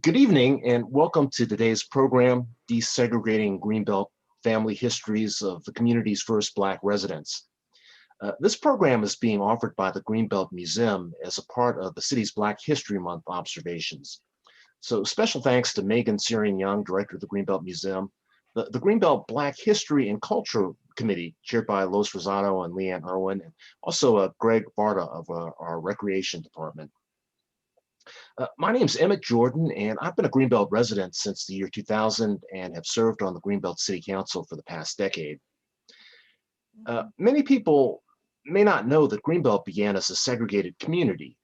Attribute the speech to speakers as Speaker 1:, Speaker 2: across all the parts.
Speaker 1: Good evening and welcome to today's program, Desegregating Greenbelt Family Histories of the Community's First Black Residents. This program is being offered by the Greenbelt Museum as a part of the city's Black History Month observations. So special thanks to Megan Syrian-Young, director of the Greenbelt Museum, the Greenbelt Black History and Culture Committee, chaired by Lois Rosado and Leanne Irwin, and also Greg Varda of our Recreation Department. My name is Emmett Jordan, and I've been a Greenbelt resident since the year 2000 and have served on the Greenbelt City Council for the past decade. Many people may not know that Greenbelt began as a segregated community.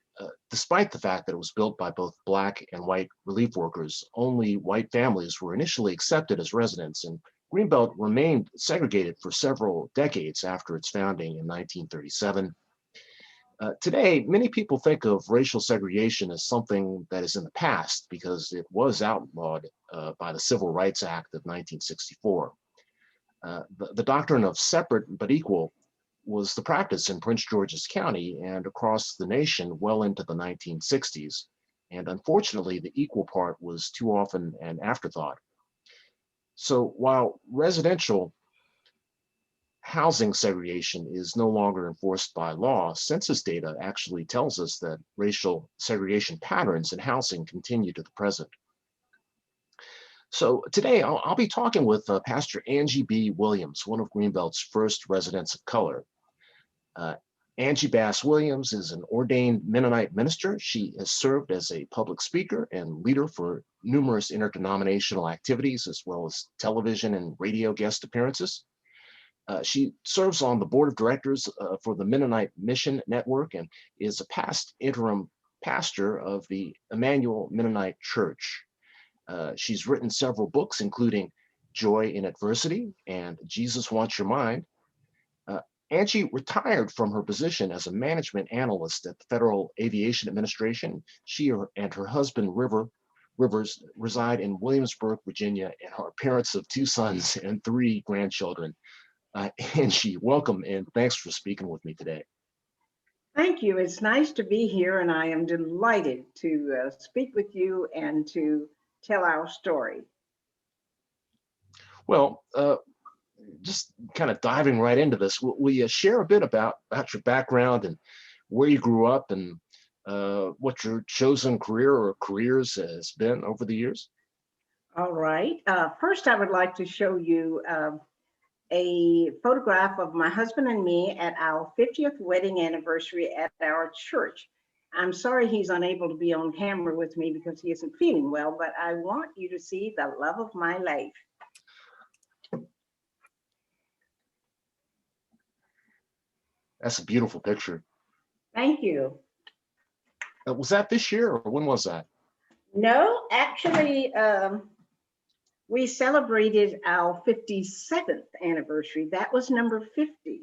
Speaker 1: Despite the fact that it was built by both Black and white relief workers, only white families were initially accepted as residents, and Greenbelt remained segregated for several decades after its founding in 1937. Today, many people think of racial segregation as something that is in the past because it was outlawed by the Civil Rights Act of 1964. The doctrine of separate but equal was the practice in Prince George's County and across the nation well into the 1960s. And unfortunately, the equal part was too often an afterthought. So while residential housing segregation is no longer enforced by law, census data actually tells us that racial segregation patterns in housing continue to the present. So today I'll be talking with Pastor Angie B. Williams, one of Greenbelt's first residents of color. Angie Bass Williams is an ordained Mennonite minister. She has served as a public speaker and leader for numerous interdenominational activities, as well as television and radio guest appearances. She serves on the board of directors for the Mennonite Mission Network and is a past interim pastor of the Emmanuel Mennonite Church. She's written several books, including Joy in Adversity and Jesus Wants Your Mind. Angie retired from her position as a management analyst at the Federal Aviation Administration. She and her husband, Rivers, reside in Williamsburg, Virginia, and are parents of 2 sons and 3 grandchildren. Angie, welcome and thanks for speaking with me today.
Speaker 2: Thank you. It's nice to be here, and I am delighted to speak with you and to tell our story.
Speaker 1: Well, just kind of diving right into this, will you share a bit about your background and where you grew up and what your chosen career or careers has been over the years?
Speaker 2: All right. First, I would like to show you a photograph of my husband and me at our 50th wedding anniversary at our church. I'm sorry he's unable to be on camera with me because he isn't feeling well, but I want you to see the love of my life.
Speaker 1: That's a beautiful picture.
Speaker 2: Thank you.
Speaker 1: Was that this year or when was that?
Speaker 2: No, actually, we celebrated our 57th anniversary. That was number 50.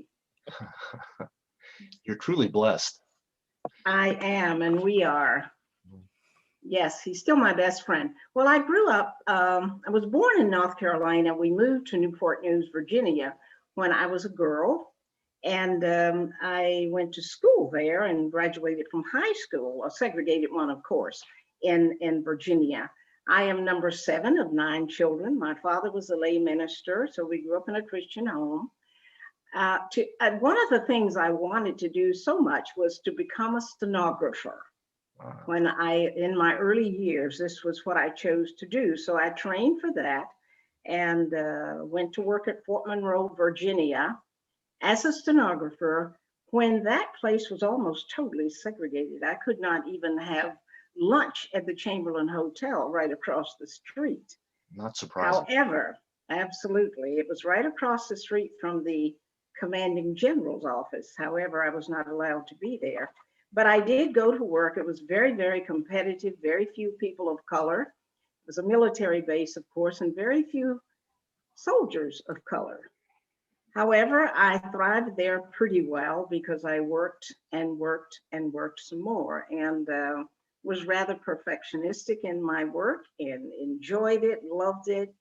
Speaker 1: You're truly blessed.
Speaker 2: I am, and we are. Yes, he's still my best friend. Well, I grew up, I was born in North Carolina. We moved to Newport News, Virginia when I was a girl. And I went to school there and graduated from high school, a segregated one, of course, in Virginia. I am number 7 of 9 children. My father was a lay minister, so we grew up in a Christian home. One of the things I wanted to do so much was to become a stenographer. Wow. In my early years, this was what I chose to do. So I trained for that and went to work at Fort Monroe, Virginia, as a stenographer when that place was almost totally segregated. I could not even have lunch at the Chamberlain Hotel right across the street.
Speaker 1: Not surprising.
Speaker 2: However, absolutely, it was right across the street from the commanding general's office. However, I was not allowed to be there. But I did go to work. It was very, very competitive, very few people of color. It was a military base, of course, and very few soldiers of color. However, I thrived there pretty well because I worked and worked and worked some more and was rather perfectionistic in my work and enjoyed it, loved it,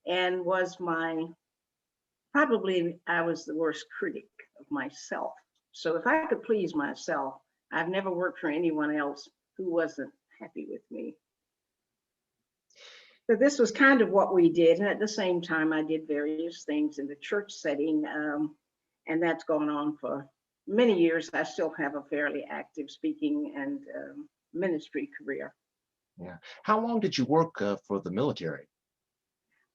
Speaker 2: and probably I was the worst critic of myself. So if I could please myself, I've never worked for anyone else who wasn't happy with me. So this was kind of what we did. And at the same time, I did various things in the church setting. And that's gone on for many years. I still have a fairly active speaking and ministry career.
Speaker 1: Yeah. How long did you work for the military?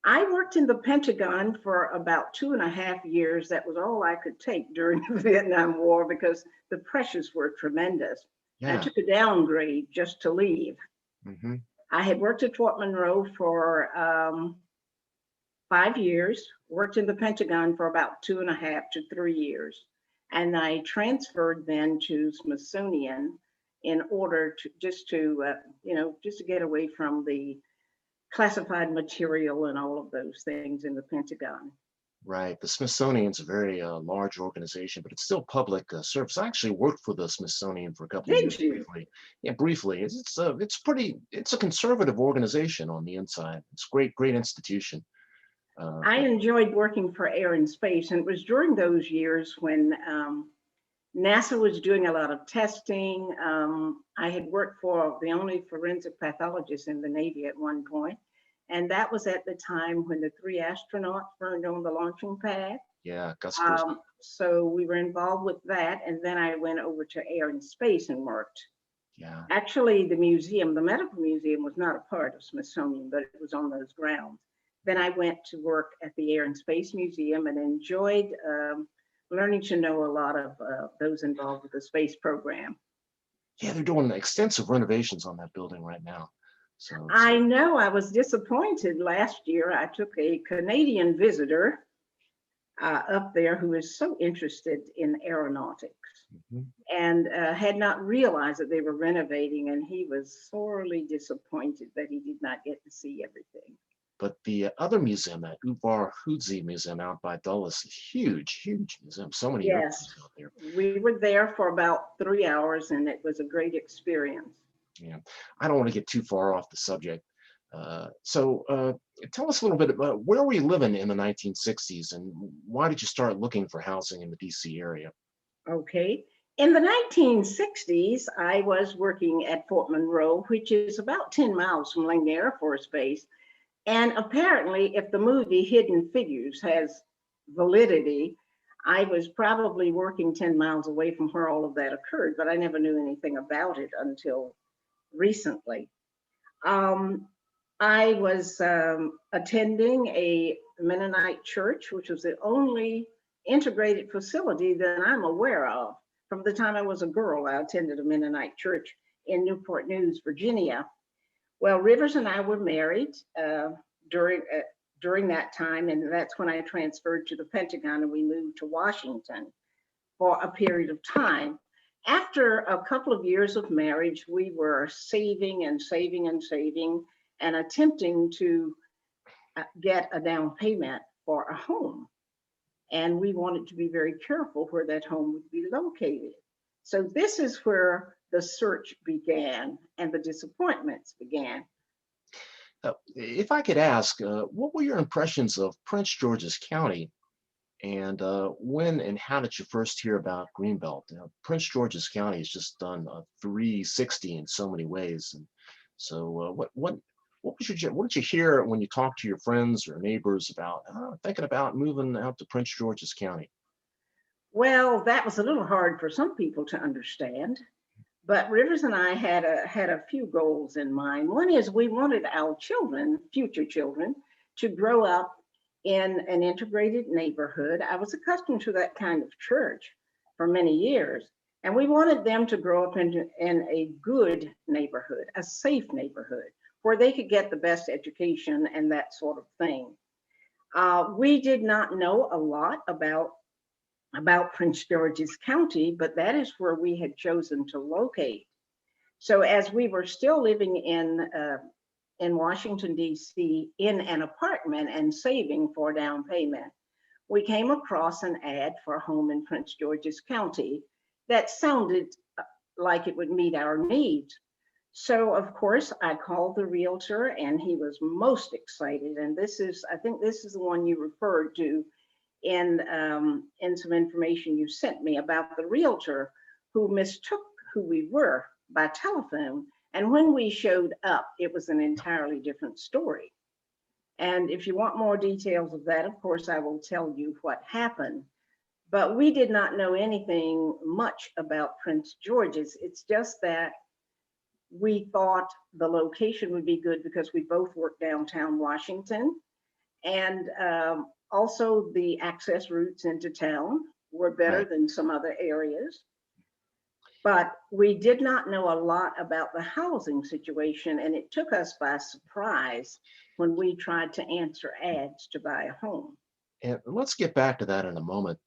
Speaker 2: I worked in the Pentagon for about 2.5 years. That was all I could take during the Vietnam War because the pressures were tremendous. I
Speaker 1: Yeah.
Speaker 2: took a downgrade just to leave.
Speaker 1: Hmm.
Speaker 2: I had worked at Fort Monroe for 5 years, worked in the Pentagon for about 2.5 to 3 years. And I transferred then to Smithsonian in order to just to get away from the classified material and all of those things in the Pentagon.
Speaker 1: Right. The Smithsonian's a very large organization, but it's still public service. I actually worked for the Smithsonian for a couple of
Speaker 2: Did
Speaker 1: years
Speaker 2: you?
Speaker 1: briefly. Yeah, briefly. It's a conservative organization on the inside. It's great institution.
Speaker 2: I
Speaker 1: But
Speaker 2: enjoyed working for Air and Space, and it was during those years when NASA was doing a lot of testing. I had worked for the only forensic pathologist in the Navy at one point, and that was at the time when the 3 astronauts burned on the launching pad.
Speaker 1: yeah, Gus Grissom.
Speaker 2: So we were involved with that, and then I went over to Air and Space and worked.
Speaker 1: Yeah.
Speaker 2: Actually, the museum, the medical museum, was not a part of Smithsonian, but it was on those grounds. Then I went to work at the Air and Space Museum and enjoyed learning to know a lot of those involved with the space program.
Speaker 1: Yeah, they're doing extensive renovations on that building right now.
Speaker 2: I know I was disappointed last year. I took a Canadian visitor up there who is so interested in aeronautics and had not realized that they were renovating, and he was sorely disappointed that he did not get to see everything.
Speaker 1: But the other museum, that Uvar Hudzi Museum out by Dulles, huge museum. So many
Speaker 2: Yes,
Speaker 1: airplanes out there.
Speaker 2: we were there for about 3 hours, and it was a great experience.
Speaker 1: Yeah, I don't want to get too far off the subject. So tell us a little bit about where were you living in the 1960s and why did you start looking for housing in the DC area?
Speaker 2: Okay. In the 1960s, I was working at Fort Monroe, which is about 10 miles from Langley Air Force Base. And apparently, if the movie Hidden Figures has validity, I was probably working 10 miles away from where all of that occurred, but I never knew anything about it until recently. I was attending a Mennonite church, which was the only integrated facility that I'm aware of. From the time I was a girl, I attended a Mennonite church in Newport News, Virginia. Well, Rivers and I were married during that time, and that's when I transferred to the Pentagon and we moved to Washington for a period of time. After a couple of years of marriage, we were saving and saving and saving and attempting to get a down payment for a home. And we wanted to be very careful where that home would be located. So this is where the search began and the disappointments began.
Speaker 1: If I could ask, what were your impressions of Prince George's County and when and how did you first hear about Greenbelt? Prince George's County has just done a 360 in so many ways. And so what did you hear when you talked to your friends or neighbors about thinking about moving out to Prince George's County?
Speaker 2: Well, that was a little hard for some people to understand, but Rivers and I had a few goals in mind. One is we wanted our children, future children, to grow up in an integrated neighborhood. I was accustomed to that kind of church for many years, and we wanted them to grow up in a good neighborhood, a safe neighborhood, where they could get the best education and that sort of thing. We did not know a lot about Prince George's County, but that is where we had chosen to locate. So as we were still living in Washington, D.C., in an apartment and saving for down payment, we came across an ad for a home in Prince George's County that sounded like it would meet our needs. So of course, I called the realtor and he was most excited. And I think this is the one you referred to in some information you sent me about the realtor who mistook who we were by telephone. And when we showed up, it was an entirely different story. And if you want more details of that, of course, I will tell you what happened. But we did not know anything much about Prince George's. It's just that we thought the location would be good because we both worked downtown Washington. And also the access routes into town were better
Speaker 1: Right.
Speaker 2: than some other areas. But we did not know a lot about the housing situation, and it took us by surprise when we tried to answer ads to buy a home.
Speaker 1: And let's get back to that in a moment.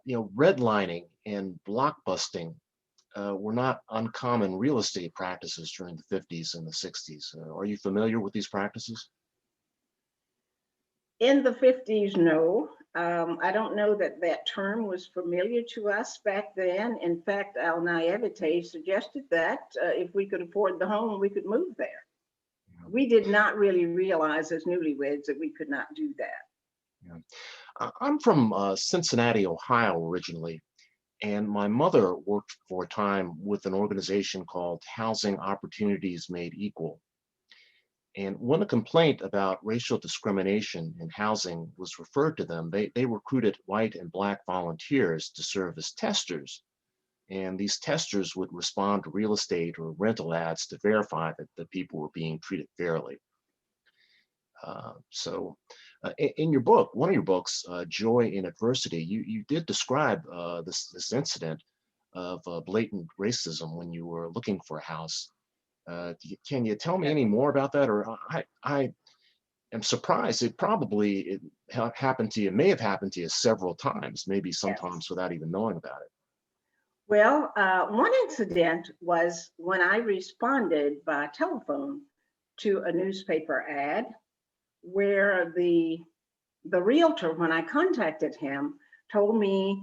Speaker 1: Redlining and blockbusting were not uncommon real estate practices during the 50s and the 60s. Are you familiar with these practices?
Speaker 2: In the 50s, no. I don't know that that term was familiar to us back then. In fact, our naivete suggested that if we could afford the home, we could move there. We did not really realize as newlyweds that we could not do that.
Speaker 1: Yeah. I'm from Cincinnati, Ohio originally, and my mother worked for a time with an organization called Housing Opportunities Made Equal. And when a complaint about racial discrimination in housing was referred to them, they recruited white and black volunteers to serve as testers. And these testers would respond to real estate or rental ads to verify that the people were being treated fairly. In your book, one of your books, Joy in Adversity, you did describe this incident of blatant racism when you were looking for a house. Can you tell me any more about that? Or I am surprised. Happened to you, may have happened to you several times, maybe sometimes
Speaker 2: Yes.
Speaker 1: without even knowing about it.
Speaker 2: Well, one incident was when I responded by telephone to a newspaper ad where the realtor, when I contacted him, told me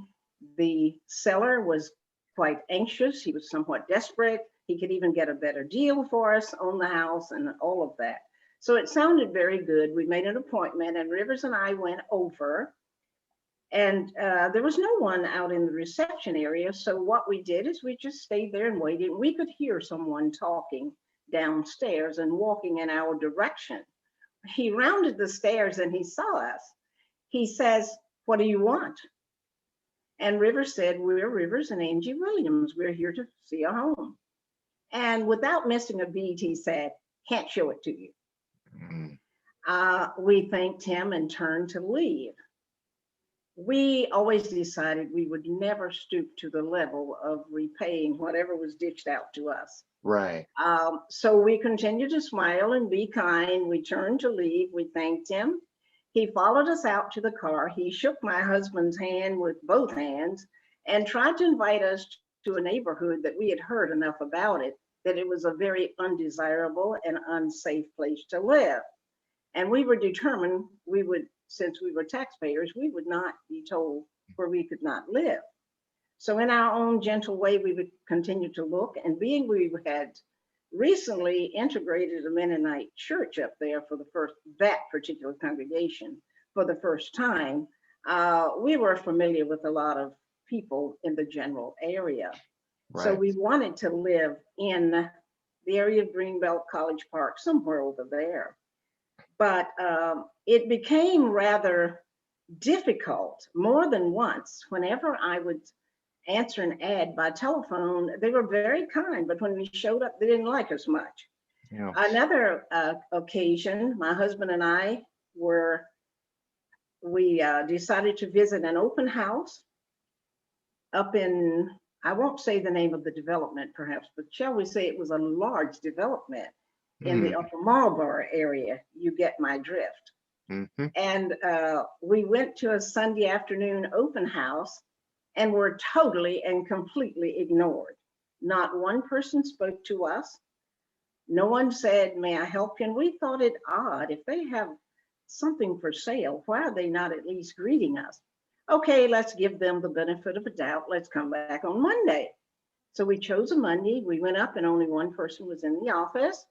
Speaker 2: the seller was quite anxious. He was somewhat desperate. He could even get a better deal for us on the house and all of that. So it sounded very good. We made an appointment, and Rivers and I went over, and there was no one out in the reception area. So what we did is we just stayed there and waited. We could hear someone talking downstairs and walking in our direction. He rounded the stairs and he saw us. He says, "What do you want?" And Rivers said, "We're Rivers and Angie Williams. We're here to see a home." And without missing a beat, he said, "Can't show it to you."
Speaker 1: Mm.
Speaker 2: We thanked him and turned to leave. We always decided we would never stoop to the level of repaying whatever was dished out to us.
Speaker 1: Right.
Speaker 2: So we continued to smile and be kind. We turned to leave. We thanked him. He followed us out to the car. He shook my husband's hand with both hands and tried to invite us to a neighborhood that we had heard enough about it, that it was a very undesirable and unsafe place to live. And we were determined we would, since we were taxpayers, we would not be told where we could not live. So in our own gentle way, we would continue to look, and being we had recently integrated a Mennonite church up there for that particular congregation for the first time, we were familiar with a lot of people in the general area.
Speaker 1: Right.
Speaker 2: So we wanted to live in the area of Greenbelt, College Park, somewhere over there. But it became rather difficult more than once. Whenever I would answer an ad by telephone, they were very kind, but when we showed up, they didn't like us much.
Speaker 1: Yeah.
Speaker 2: Another occasion, my husband and I decided to visit an open house up in, I won't say the name of the development perhaps, but shall we say it was a large development in the Upper Marlboro area. You get my drift.
Speaker 1: Mm-hmm.
Speaker 2: And we went to a Sunday afternoon open house and were totally and completely ignored. Not one person spoke to us. No one said, "May I help you?" And we thought it odd. If they have something for sale, why are they not at least greeting us? Okay, let's give them the benefit of a doubt. Let's come back on Monday. So we chose a Monday. We went up and only one person was in the office.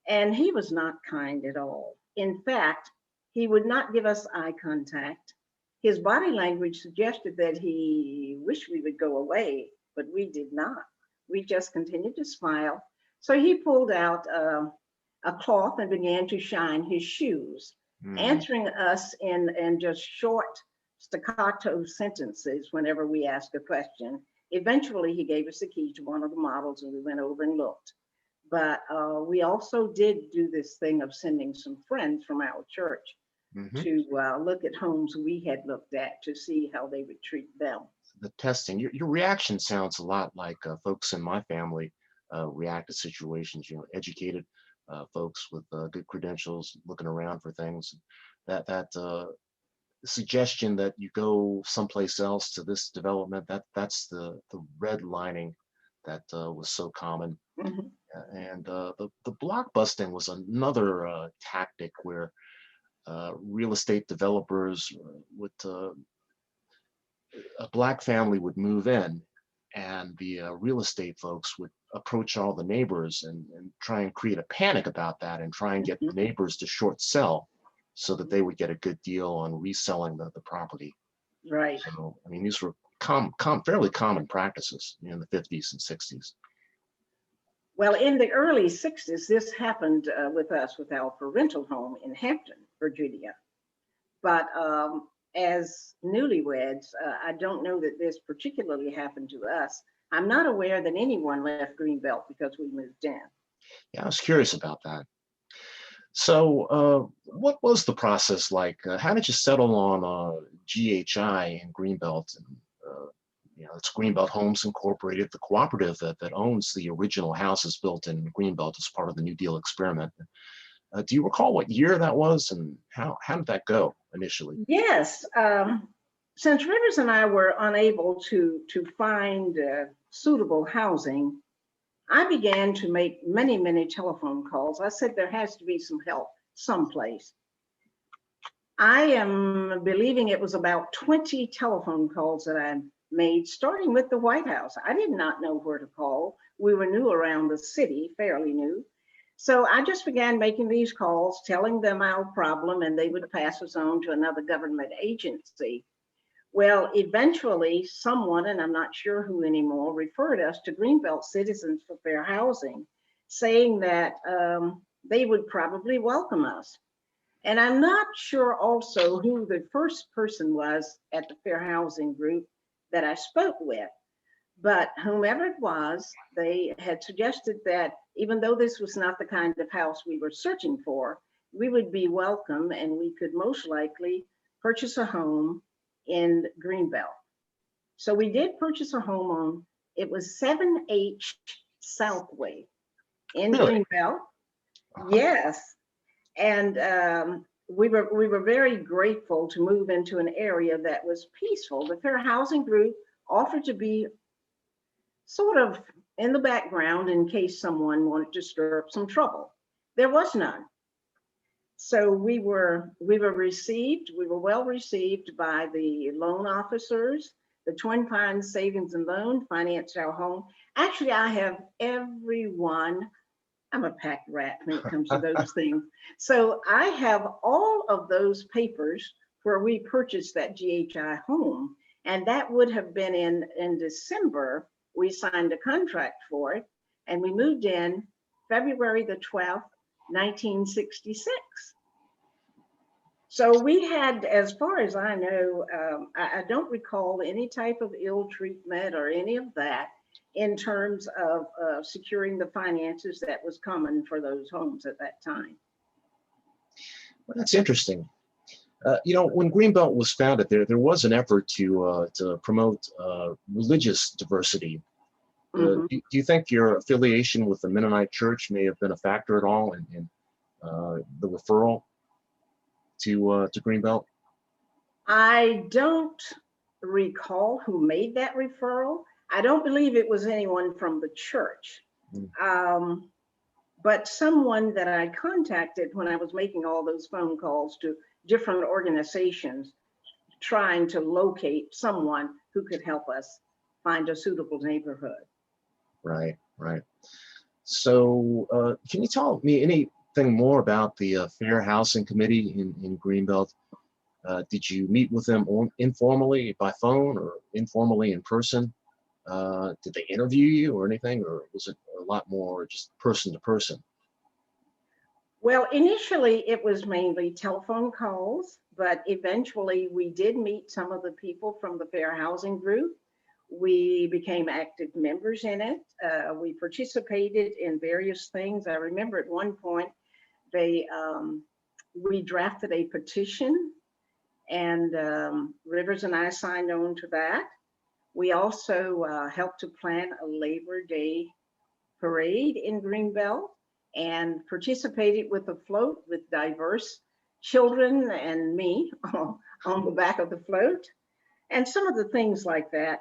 Speaker 2: And he was not kind at all. In fact, he would not give us eye contact. His body language suggested that he wished we would go away, but we did not. We just continued to smile. So he pulled out a a cloth and began to shine his shoes, answering us in just short staccato sentences whenever we asked a question. Eventually, he gave us the key to one of the models and we went over and looked. But we also did do this thing of sending some friends from our church to look at homes we had looked at to see how they would treat them.
Speaker 1: The testing, your reaction sounds a lot like folks in my family react to situations, educated folks with good credentials looking around for things. That suggestion that you go someplace else to this development, that's the redlining that was so common. And the block busting was another tactic where real estate developers would, a Black family would move in, and the real estate folks would approach all the neighbors and try and create a panic about that and try and get the neighbors to short sell so that they would get a good deal on reselling the property.
Speaker 2: Right.
Speaker 1: So, I mean, these were fairly common practices in the 50s and 60s.
Speaker 2: Well, in the early 60s, this happened with us with our parental home in Hampton, Virginia. But as newlyweds, I don't know that this particularly happened to us. I'm not aware that anyone left Greenbelt because we moved in.
Speaker 1: Yeah, I was curious about that. So what was the process like? How did you settle on GHI in Greenbelt? And, it's Greenbelt Homes Incorporated, the cooperative that owns the original houses built in Greenbelt as part of the New Deal experiment. Do you recall what year that was and how did that go initially?
Speaker 2: Yes. Since Rivers and I were unable to find suitable housing, I began to make many, many telephone calls. I said there has to be some help someplace. I am believing it was about 20 telephone calls that I made, starting with the White House. I did not know where to call. We were new around the city, fairly new. So I just began making these calls, telling them our problem, and they would pass us on to another government agency. Well, eventually someone, and I'm not sure who anymore, referred us to Greenbelt Citizens for Fair Housing, saying that they would probably welcome us. And I'm not sure also who the first person was at the Fair Housing group that I spoke with, but whomever it was, they had suggested that even though this was not the kind of house we were searching for, we would be welcome and we could most likely purchase a home in Greenbelt. So we did purchase a home on, it was 7H Southway in Greenbelt. Yes. And we were very grateful to move into an area that was peaceful. The Fair Housing Group offered to be sort of in the background in case someone wanted to stir up some trouble. There was none. So we were well received by the loan officers. The Twin Pines Savings and Loan financed our home. Actually, I have everyone. I'm a packed rat when it comes to those things. So I have all of those papers where we purchased that GHI home. And that would have been in December. We signed a contract for it and we moved in February the 12th, 1966. So we had, as far as I know, I don't recall any type of ill treatment or any of that in terms of securing the finances that was common for those homes at that time.
Speaker 1: Well, that's interesting. When Greenbelt was founded, there was an effort to promote religious diversity. Do you think your affiliation with the Mennonite Church may have been a factor at all in the referral to Greenbelt?
Speaker 2: I don't recall who made that referral. I don't believe it was anyone from the church, but someone that I contacted when I was making all those phone calls to different organizations, trying to locate someone who could help us find a suitable neighborhood.
Speaker 1: Right. So can you tell me anything more about the Fair Housing Committee in Greenbelt? Did you meet with them informally by phone or informally in person? Did they interview you or anything, or was it a lot more just person to person?
Speaker 2: Well, initially it was mainly telephone calls, but eventually we did meet some of the people from the Fair Housing Group. We became active members in it. We participated in various things. I remember at one point they we drafted a petition, and Rivers and I signed on to that. We also helped to plan a Labor Day parade in Greenbelt and participated with a float with diverse children and me on the back of the float. And some of the things like that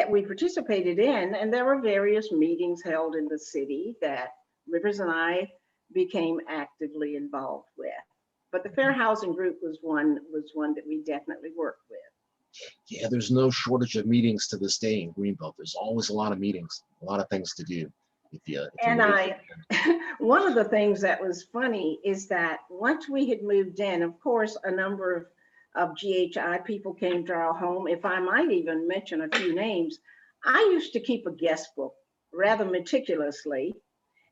Speaker 2: we participated in. And there were various meetings held in the city that Rivers and I became actively involved with. But the Fair Housing Group was one that we definitely worked with.
Speaker 1: Yeah, there's no shortage of meetings to this day in Greenbelt. There's always a lot of meetings, a lot of things to do. If you
Speaker 2: And
Speaker 1: really
Speaker 2: one of the things that was funny is that once we had moved in, of course, a number of GHI people came to our home. If I might even mention a few names, I used to keep a guest book rather meticulously.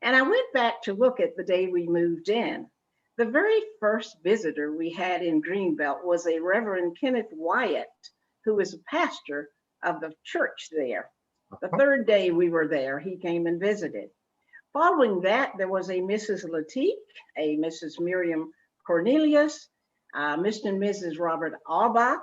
Speaker 2: And I went back to look at the day we moved in. The very first visitor we had in Greenbelt was a Reverend Kenneth Wyatt, who was a pastor of the church there. The third day we were there, he came and visited. Following that, there was a Mrs. Latique, a Mrs. Miriam Cornelius, Mr. and Mrs. Robert Aubach,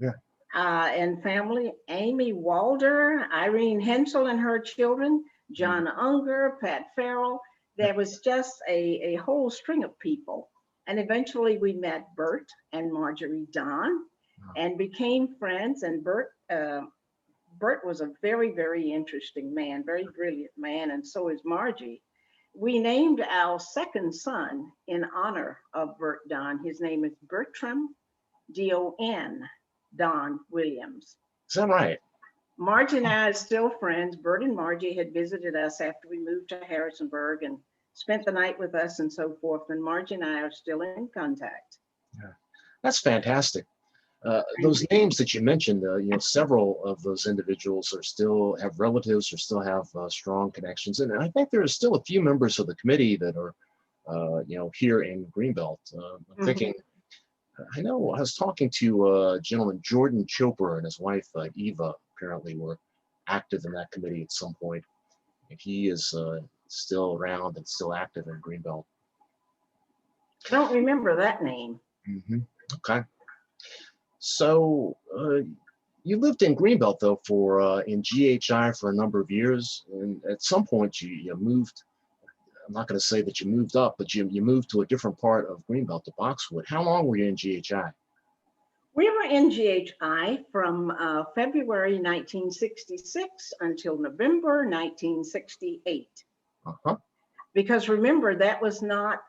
Speaker 1: Yeah.
Speaker 2: And family, Amy Walder, Irene Hensel and her children, John Unger, Pat Farrell. There was just a whole string of people. And eventually we met Bert and Marjorie Don and became friends. And Bert was a very, very interesting man, very brilliant man, and so is Margie. We named our second son in honor of Bert Don. His name is Bertram Don Don Williams.
Speaker 1: is that right?
Speaker 2: Margie and I are still friends. Bert and Margie had visited us after we moved to Harrisonburg and spent the night with us and so forth. And Margie and I are still in contact.
Speaker 1: Yeah. That's fantastic. Those names that you mentioned, several of those individuals are still have relatives or still have strong connections. And I think there are still a few members of the committee that are, here in Greenbelt. I'm thinking, I know I was talking to a gentleman, Jordan Choper, and his wife, Eva, apparently were active in that committee at some point. And he is still around and still active in Greenbelt.
Speaker 2: I don't remember that name.
Speaker 1: Okay. So you lived in Greenbelt though for in GHI for a number of years, and at some point you moved. I'm not going to say that you moved up, but you moved to a different part of Greenbelt, to Boxwood. How long were you in GHI?
Speaker 2: We were in GHI from February 1966 until November 1968. Because remember, that was not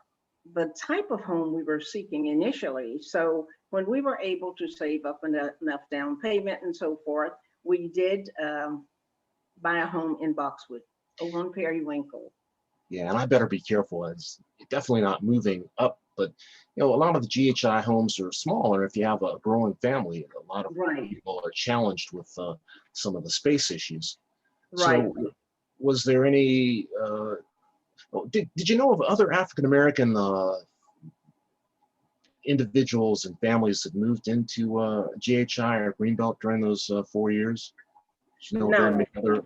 Speaker 2: the type of home we were seeking initially. So when we were able to save up enough down payment and so forth, we did buy a home in Boxwood, over on Periwinkle.
Speaker 1: Yeah, and I better be careful. It's definitely not moving up, but a lot of the GHI homes are smaller. If you have a growing family, a lot of people are challenged with some of the space issues.
Speaker 2: Right.
Speaker 1: So was there any, did you know of other African-American individuals and families that moved into GHI or Greenbelt during those 4 years? Did you know of any other?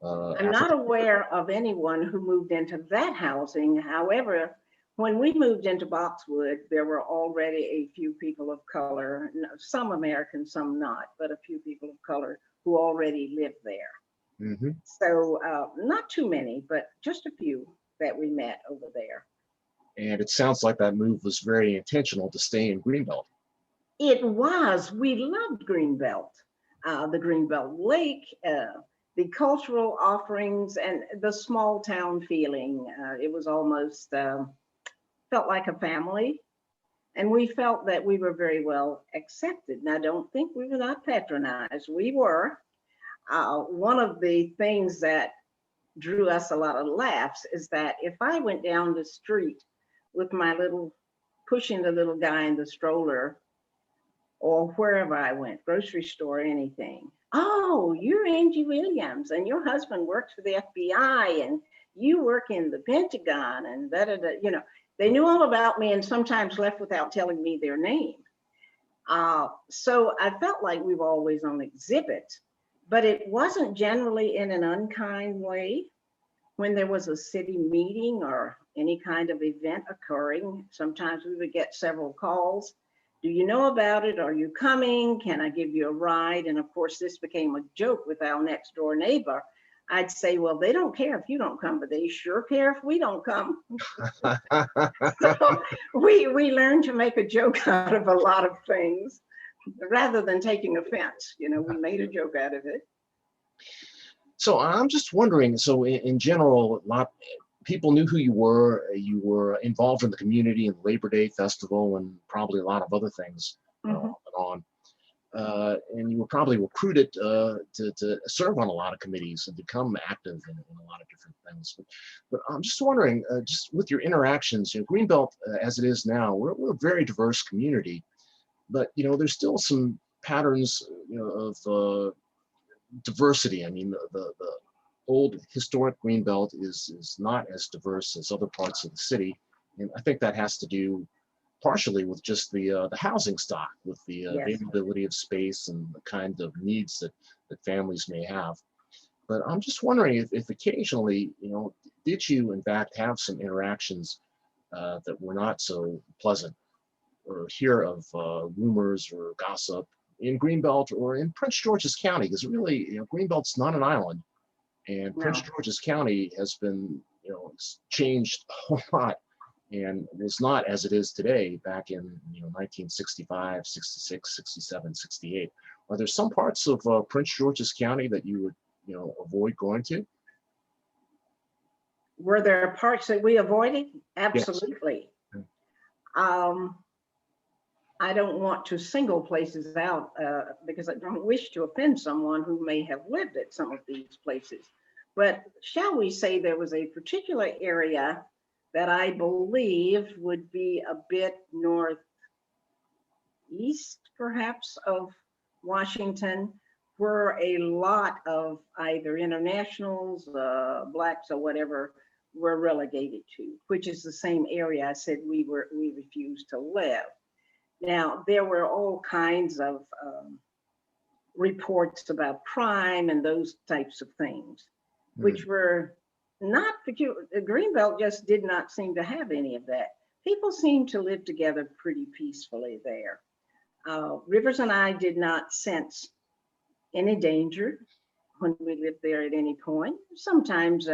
Speaker 2: I'm not aware of anyone who moved into that housing. However, when we moved into Boxwood, there were already a few people of color, some Americans, some not, but a few people of color who already lived there. So not too many, but just a few that we met over there.
Speaker 1: And it sounds like that move was very intentional to stay in Greenbelt.
Speaker 2: It was. We loved Greenbelt, the Greenbelt Lake, the cultural offerings, and the small town feeling. It was almost felt like a family. And we felt that we were very well accepted. Now, don't think we were not patronized. We were. One of the things that drew us a lot of laughs is that if I went down the street with my pushing the little guy in the stroller, or wherever I went, grocery store, anything. Oh, you're Angie Williams and your husband works for the FBI and you work in the Pentagon and da da da, you know, they knew all about me and sometimes left without telling me their name. So I felt like we were always on exhibit, but it wasn't generally in an unkind way. When there was a city meeting or any kind of event occurring, sometimes we would get several calls. Do you know about it? Are you coming? Can I give you a ride? And of course, this became a joke with our next door neighbor. I'd say, well, they don't care if you don't come, but they sure care if we don't come. So we learned to make a joke out of a lot of things rather than taking offense. You know, we made a joke out of it.
Speaker 1: So I'm just wondering, so in general, people knew who you were involved in the community and Labor Day Festival and probably a lot of other things on. And you were probably recruited to serve on a lot of committees and become active in a lot of different things. But I'm just wondering, just with your interactions, you know, Greenbelt as it is now, we're a very diverse community, but you know, there's still some patterns, you know, of diversity. I mean, the old historic Greenbelt is not as diverse as other parts of the city, and I think that has to do partially with just the housing stock, with the availability of space and the kind of needs that families may have. But I'm just wondering if occasionally, you know, did you in fact have some interactions that were not so pleasant, or hear of rumors or gossip in Greenbelt or in Prince George's County? Because really, you know, Greenbelt's not an island, and Prince George's County has been, you know, it's changed a whole lot and was not as it is today back in, you know, 1965, 66, 67, 68. Are there some parts of Prince George's County that you would, you know, avoid going to?
Speaker 2: Were there parts that we avoided? Absolutely.
Speaker 1: Yes.
Speaker 2: I don't want to single places out because I don't wish to offend someone who may have lived at some of these places. But shall we say there was a particular area that I believe would be a bit northeast, perhaps, of Washington, where a lot of either internationals, Blacks, or whatever were relegated to, which is the same area I said we refused to live. Now, there were all kinds of reports about crime and those types of things, which were not peculiar. The Greenbelt just did not seem to have any of that. People seemed to live together pretty peacefully there. Rivers and I did not sense any danger when we lived there at any point. Sometimes,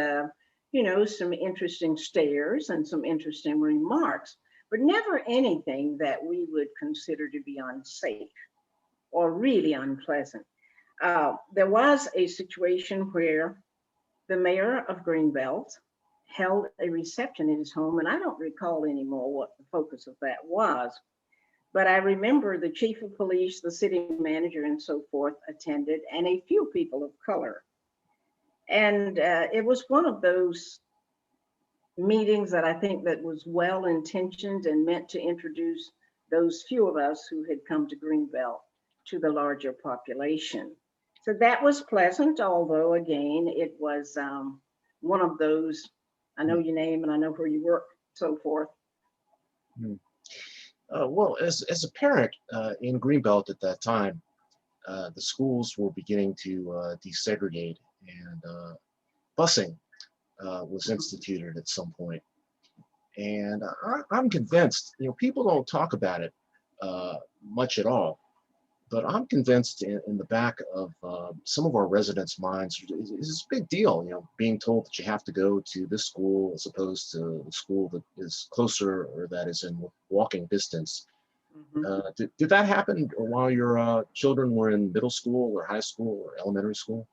Speaker 2: you know, some interesting stares and some interesting remarks, but never anything that we would consider to be unsafe or really unpleasant. There was a situation where the mayor of Greenbelt held a reception in his home, and I don't recall anymore what the focus of that was, but I remember the chief of police, the city manager, and so forth attended, and a few people of color. And it was one of those meetings that I think that was well-intentioned and meant to introduce those few of us who had come to Greenbelt to the larger population. So that was pleasant, although again, it was one of those, I know your name and I know where you work, so forth.
Speaker 1: Well, as a parent in Greenbelt at that time, the schools were beginning to desegregate, and busing was instituted at some point. And I'm convinced, you know, people don't talk about it much at all, but I'm convinced in the back of some of our residents' minds, it's a big deal, you know, being told that you have to go to this school as opposed to the school that is closer or that is in walking distance. Did that happen while your children were in middle school or high school or elementary school?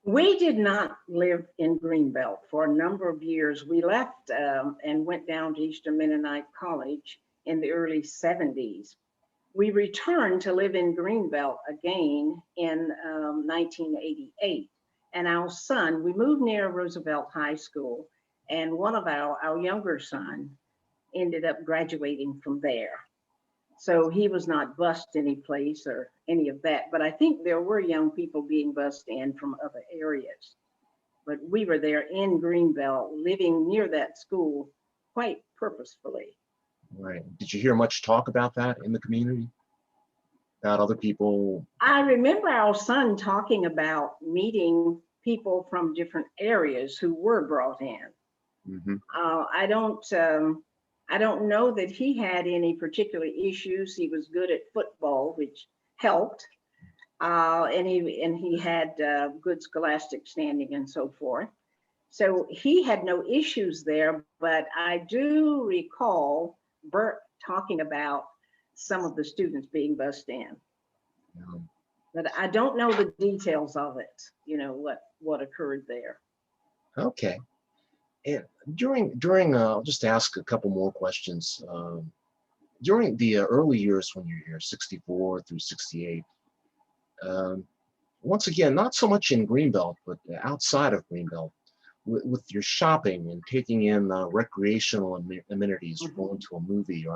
Speaker 2: We did not live in Greenbelt for a number of years. We left and went down to Eastern Mennonite College in the early 70s. We returned to live in Greenbelt again in 1988. And our son, we moved near Roosevelt High School, and one of our younger son ended up graduating from there. So he was not bused any place or any of that, but I think there were young people being bused in from other areas. but we were there in Greenbelt, living near that school quite purposefully.
Speaker 1: Right. Did you hear much talk about that in the community? About other people?
Speaker 2: I remember our son talking about meeting people from different areas who were brought in.
Speaker 1: Mm-hmm.
Speaker 2: I don't know that he had any particular issues. He was good at football, which helped, and he had good scholastic standing and so forth. So he had no issues there. But I do recall Bert talking about some of the students being bussed in.
Speaker 1: Yeah.
Speaker 2: But I don't know the details of it, what occurred there.
Speaker 1: Okay. And I'll just ask a couple more questions. During the early years when you're here, 64 through 68, once again, not so much in Greenbelt, but outside of Greenbelt, with your shopping and taking in recreational amenities, or going to a movie,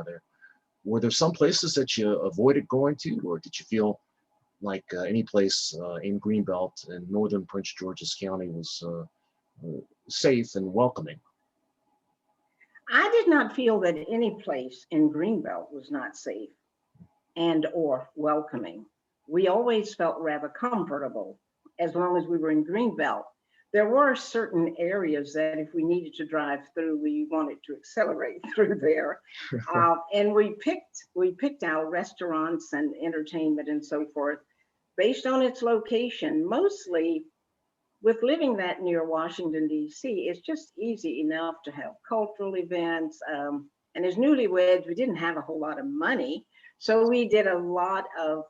Speaker 1: were there some places that you avoided going to, or did you feel like any place in Greenbelt and northern Prince George's County was safe and welcoming?
Speaker 2: I did not feel that any place in Greenbelt was not safe and or welcoming. We always felt rather comfortable as long as we were in Greenbelt. There were certain areas that if we needed to drive through, we wanted to accelerate through there. And we picked our restaurants and entertainment and so forth based on its location. Mostly with living that near Washington, D.C., it's just easy enough to have cultural events. And as newlyweds, we didn't have a whole lot of money. So we did a lot of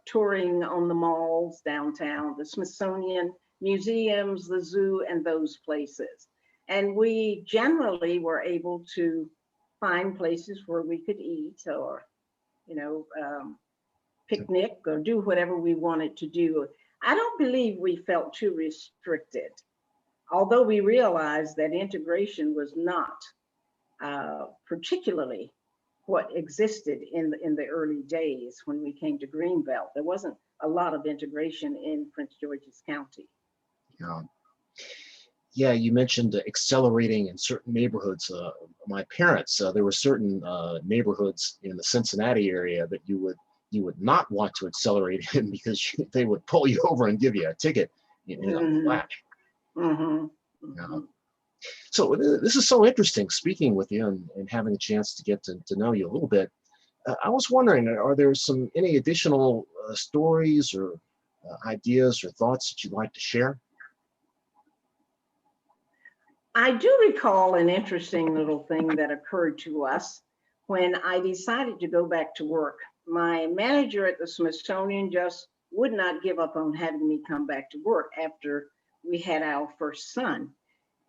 Speaker 2: touring on the malls downtown, the Smithsonian, museums, the zoo, and those places. And we generally were able to find places where we could eat or, picnic or do whatever we wanted to do. I don't believe we felt too restricted, although we realized that integration was not particularly what existed in the early days when we came to Greenbelt. There wasn't a lot of integration in Prince George's County.
Speaker 1: Yeah, you mentioned accelerating in certain neighborhoods. My parents, there were certain neighborhoods in the Cincinnati area that you would not want to accelerate in because they would pull you over and give you a ticket in a flash. So this is so interesting, speaking with you and having a chance to get to know you a little bit. I was wondering, are there any additional stories or ideas or thoughts that you'd like to share?
Speaker 2: I do recall an interesting little thing that occurred to us when I decided to go back to work. My manager at the Smithsonian just would not give up on having me come back to work after we had our first son.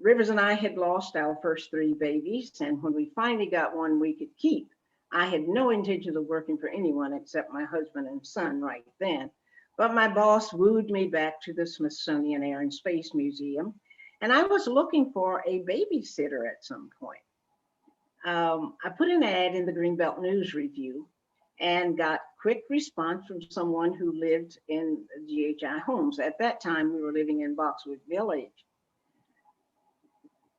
Speaker 2: Rivers and I had lost our first 3 babies, and when we finally got one we could keep, I had no intention of working for anyone except my husband and son right then. But my boss wooed me back to the Smithsonian Air and Space Museum, and I was looking for a babysitter at some point. I put an ad in the Greenbelt News Review and got quick response from someone who lived in GHI Homes. At that time, we were living in Boxwood Village.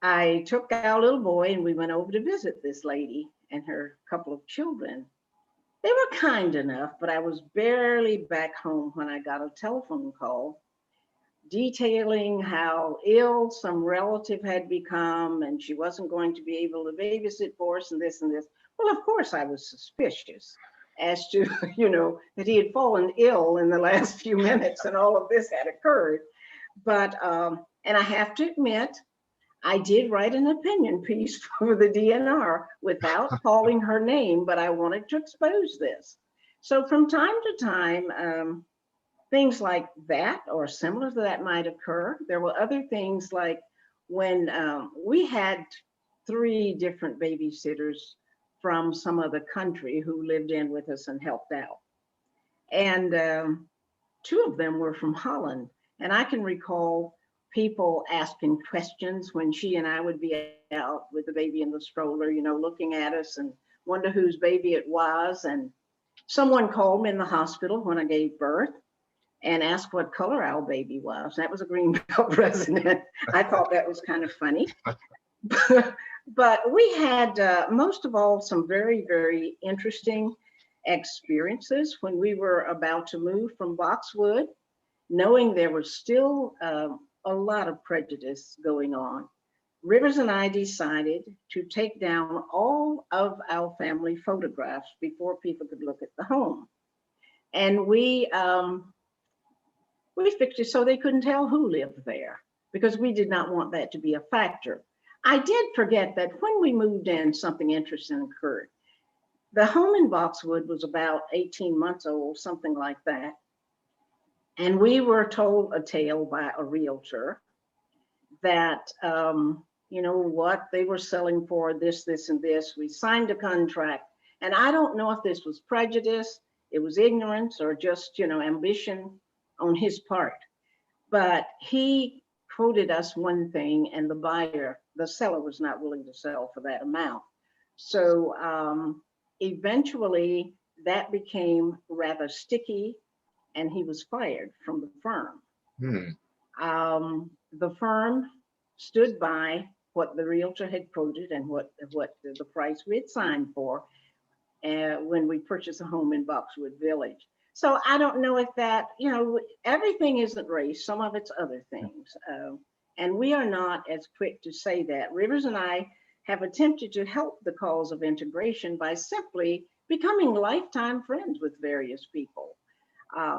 Speaker 2: I took our little boy and we went over to visit this lady and her couple of children. They were kind enough, but I was barely back home when I got a telephone call detailing how ill some relative had become and she wasn't going to be able to babysit for us and this and this. Well, of course I was suspicious as to, that he had fallen ill in the last few minutes and all of this had occurred. But, and I have to admit, I did write an opinion piece for the DNR without calling her name, but I wanted to expose this. So from time to time, things like that or similar to that might occur. There were other things like when we had 3 different babysitters from some other country who lived in with us and helped out. And 2 of them were from Holland. And I can recall people asking questions when she and I would be out with the baby in the stroller, looking at us and wonder whose baby it was. And someone called me in the hospital when I gave birth. and asked what color our baby was. That was a Greenbelt resident. I thought that was kind of funny. But we had, most of all, some very, very interesting experiences when we were about to move from Boxwood, knowing there was still a lot of prejudice going on. Rivers and I decided to take down all of our family photographs before people could look at the home. And we fixed it so they couldn't tell who lived there, because we did not want that to be a factor. I did forget that when we moved in, something interesting occurred. The home in Boxwood was about 18 months old, something like that. And we were told a tale by a realtor that, you know what, they were selling for this, this, and this. We signed a contract. And I don't know if this was prejudice, it was ignorance, or just, you know, ambition on his part. But he quoted us one thing, and the seller was not willing to sell for that amount. So eventually that became rather sticky, and he was fired from the firm. The firm stood by what the realtor had quoted and what the price we had signed for when we purchased a home in Boxwood Village. So I don't know if that, you know, everything isn't race, some of it's other things. And we are not as quick to say that. Rivers and I have attempted to help the cause of integration by simply becoming lifetime friends with various people,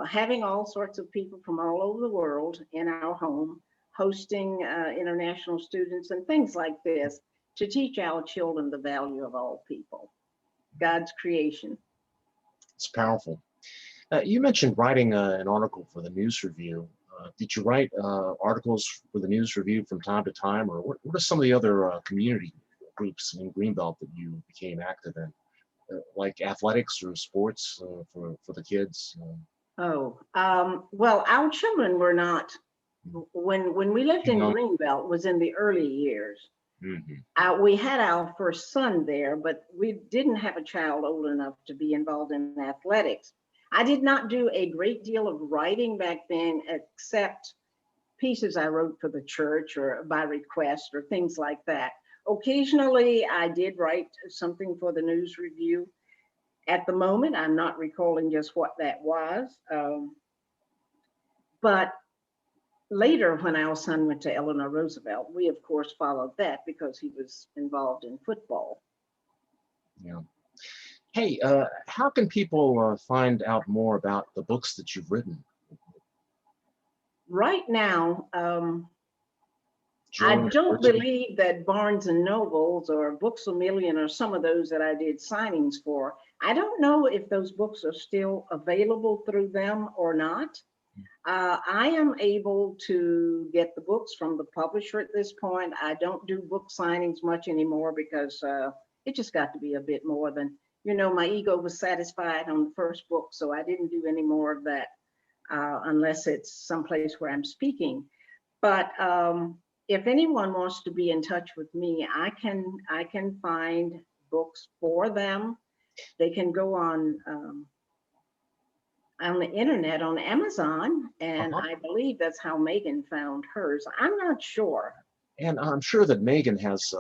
Speaker 2: having all sorts of people from all over the world in our home, hosting international students and things like this to teach our children the value of all people, God's creation.
Speaker 1: It's powerful. You mentioned writing an article for the News Review. Did you write articles for the News Review from time to time, or what are some of the other community groups in Greenbelt that you became active in, like athletics or sports for the kids?
Speaker 2: Well, our children were not, when we lived in Greenbelt was in the early years. We had our first son there, but we didn't have a child old enough to be involved in athletics. I did not do a great deal of writing back then, except pieces I wrote for the church or by request or things like that. Occasionally, I did write something for the News Review. At the moment, I'm not recalling just what that was. But later, when our son went to Eleanor Roosevelt, we, of course, followed that because he was involved in football.
Speaker 1: Yeah. Hey, how can people find out more about the books that you've written?
Speaker 2: Right now, I don't believe that Barnes and Nobles or Books A Million or some of those that I did signings for, I don't know if those books are still available through them or not. I am able to get the books from the publisher at this point. I don't do book signings much anymore because it just got to be a bit more than, you know, my ego was satisfied on the first book, so I didn't do any more of that unless it's someplace where I'm speaking. But if anyone wants to be in touch with me, I can find books for them. They can go on the internet on Amazon, and I believe that's how Megan found hers. I'm not sure.
Speaker 1: And I'm sure that Megan has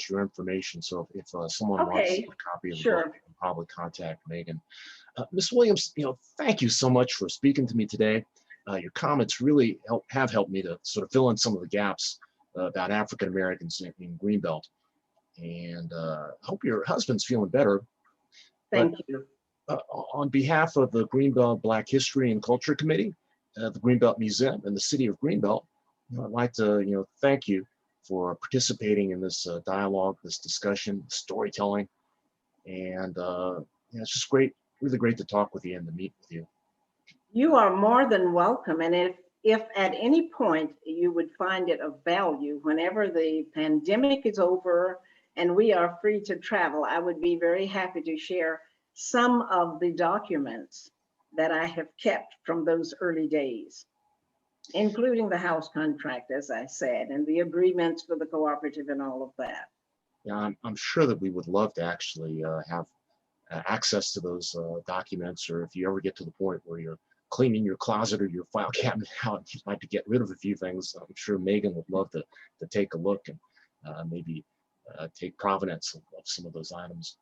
Speaker 1: your information, so if someone wants a copy of the book, you can probably contact Megan. Ms. Williams, you know, thank you so much for speaking to me today. Your comments really have helped me to sort of fill in some of the gaps about African Americans in Greenbelt. And I hope your husband's feeling better.
Speaker 2: Thank you.
Speaker 1: On behalf of the Greenbelt Black History and Culture Committee, the Greenbelt Museum, and the City of Greenbelt, I'd like to thank you for participating in this dialogue, this discussion, storytelling, and it's just great, really great to talk with you and to meet with you.
Speaker 2: You are more than welcome, and if at any point you would find it of value, whenever the pandemic is over and we are free to travel, I would be very happy to share some of the documents that I have kept from those early days, including the house contract, as I said, and the agreements for the cooperative and all of that.
Speaker 1: Yeah, I'm sure that we would love to actually have access to those documents, or if you ever get to the point where you're cleaning your closet or your file cabinet out, you'd like to get rid of a few things, I'm sure Megan would love to take a look and maybe take provenance of some of those items.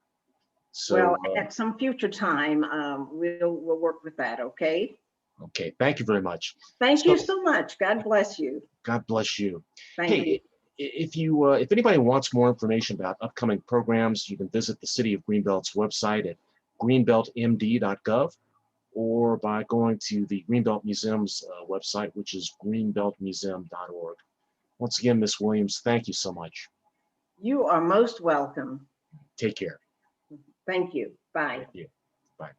Speaker 1: So,
Speaker 2: Well, at some future time, we'll work with that, okay?
Speaker 1: okay, thank you very much.
Speaker 2: Thank you so much. God bless you.
Speaker 1: God bless you.
Speaker 2: Thank you.
Speaker 1: If anybody wants more information about upcoming programs, you can visit the City of Greenbelt's website at greenbeltmd.gov, or by going to the Greenbelt Museum's website, which is greenbeltmuseum.org. Once again, Ms. Williams, thank you so much.
Speaker 2: You are most welcome.
Speaker 1: Take care.
Speaker 2: Thank you. Bye.
Speaker 1: Thank you. Bye.